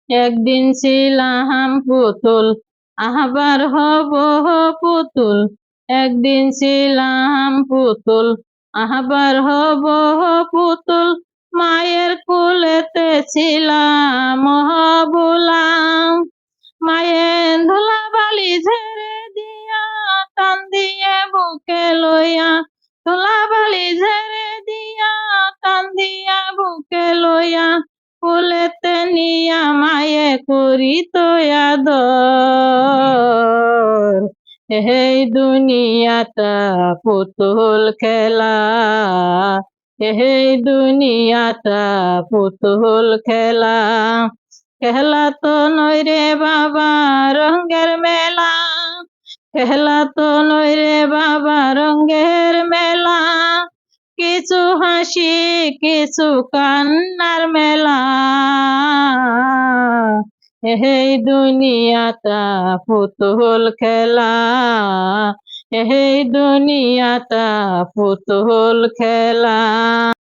একদিন ছিলাম পুতুল, আবার হব পুতুল। একদিন ছিলাম পুতুল, আবার হব পুতুল। মায়ের কুলেতে ছিলাম হবুলাম। মায়ের ধুলাবালি ঝেড়ে দিয়া, টান দিয়ে বুকে লইয়া। ধুলাবালি ঝেড়ে দিয়া, টান দিয়া বুকে লইয়া। কুলেতে নিয়া মায়ে করিত আদর। এই দুনিয়াটা পুতুল খেলা, এই দুনিয়াটা পুতুল খেলা। খেলা তো নয় রে বাবা রঙ্গের মেলা, খেলা তো নয় রে বাবা রঙ্গের মেলা। কিছু হাসি কিছু কান্নার মেলা। এই দুনিয়াটা পুতুল খেলা, এই দুনিয়াটা পুতুল খেলা।